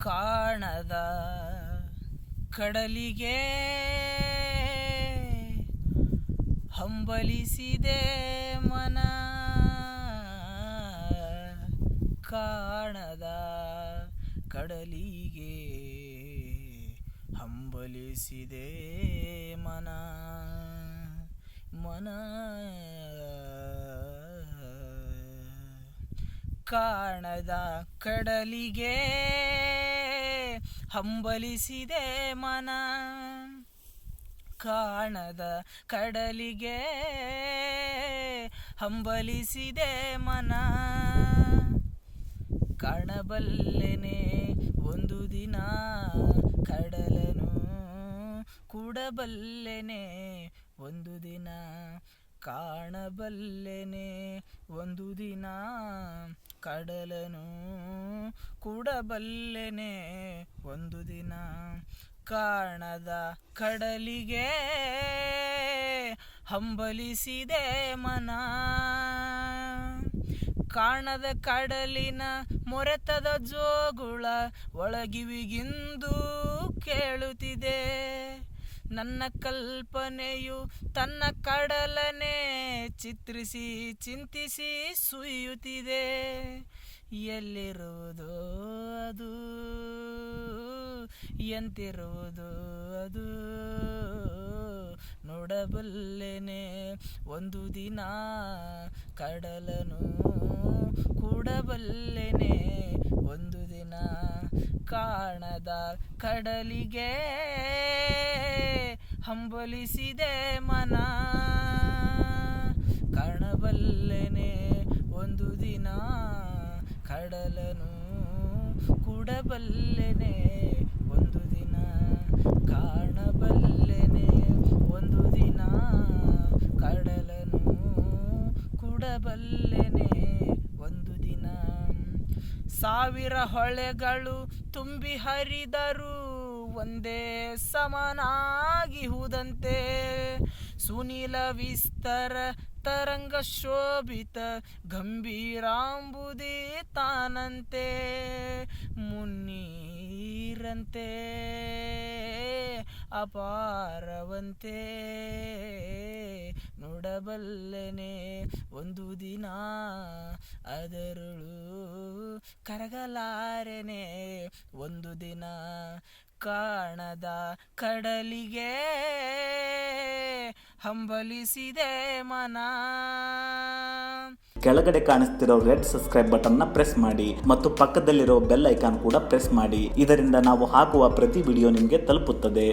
ಕಾಣದ ಕಡಲಿಗೆ ಹಂಬಲಿಸಿದೆ ಮನ, ಕಾಣದ ಕಡಲಿಗೆ ಹಂಬಲಿಸಿದೆ ಮನ ಮನ ಕಾಣದ ಕಡಲಿಗೆ ಹಂಬಲಿಸಿದೆ ಮನ, ಕಾಣದ ಕಡಲಿಗೆ ಹಂಬಲಿಸಿದೆ ಮನ. ಕಾಣಬಲ್ಲೆನೆ ಒಂದು ದಿನ ಕಡಲನು, ಕೂಡಬಲ್ಲೆನೆ ಒಂದು ದಿನ, ಕಾಣಬಲ್ಲೆನೆ ಒಂದು ದಿನ ಕಡಲನು, ಕೂಡಬಲ್ಲೆನೆ ಒಂದು ದಿನ. ಕಾಣದ ಕಡಲಿಗೆ ಹಂಬಲಿಸಿದೆ ಮನ, ಕಾಣದ ಕಡಲಿನ ಮೊರೆತದ ಜೋಗುಳ ಒಳಗಿವಿಗಿಂದು ಕೇಳುತ್ತಿದೆ. ನನ್ನ ಕಲ್ಪನೆಯು ತನ್ನ ಕಡಲನೆ ಚಿತ್ರಿಸಿ ಚಿಂತಿಸಿ ಸುಯ್ಯುತ್ತಿದೆ. ಎಲ್ಲಿರುವುದು ಅದು, ಎಂತಿರುವುದು ಅದು, ನೋಡಬಲ್ಲೆನೆ ಒಂದು ದಿನ ಕಡಲನು, ಕೂಡಬಲ್ಲೆನೆ ಒಂದು ದಿನ. ಕಾಣದ ಕಡಲಿಗೆ ಹಂಬಲಿಸಿದೆ ಮನ, ಕಾಣಬಲ್ಲೆನೆ ಒಂದು ದಿನ ಕಡಲನು, ಕೂಡಬಲ್ಲೆನೆ ಒಂದು ದಿನ, ಕಾಣಬಲ್ಲೆನೆ ಒಂದು ದಿನ ಕಡಲನು, ಕೂಡಬಲ್ಲೆನೆ ಒಂದು ದಿನ. ಸಾವಿರ ಹೊಳೆಗಳು ತುಂಬಿ ಹರಿದರು ಒಂದೇ ಸಮನಾಗಿ ಹುದಂತೆ, ಸುನೀಲ ವಿಸ್ತರ ತರಂಗ ಶೋಭಿತ ಗಂಭೀರಾಂಬುದಿ ತಾನಂತೆ, ಮುನ್ನೀರಂತೆ ಅಪಾರವಂತೆ, ನೋಡಬಲ್ಲೆನೆ ಒಂದು ದಿನ ಅದರಳು ಕರಗಲಾರೆನೆ ಒಂದು ದಿನ. ಕಾಣದ ಕಡಲಿಗೆ ಹಂಬಲಿಸಿದೆ ಮನ. ಕೆಳಗಡೆ ಕಾಣಿಸ್ತಿರೋ ರೆಡ್ ಸಬ್ಸ್ಕ್ರೈಬ್ ಬಟನ್ನ ಪ್ರೆಸ್ ಮಾಡಿ ಮತ್ತು ಪಕ್ಕದಲ್ಲಿರೋ ಬೆಲ್ ಐಕಾನ್ ಕೂಡ ಪ್ರೆಸ್ ಮಾಡಿ. ಇದರಿಂದ ನಾವು ಹಾಕುವ ಪ್ರತಿ ವಿಡಿಯೋ ನಿಮಗೆ ತಲುಪುತ್ತದೆ.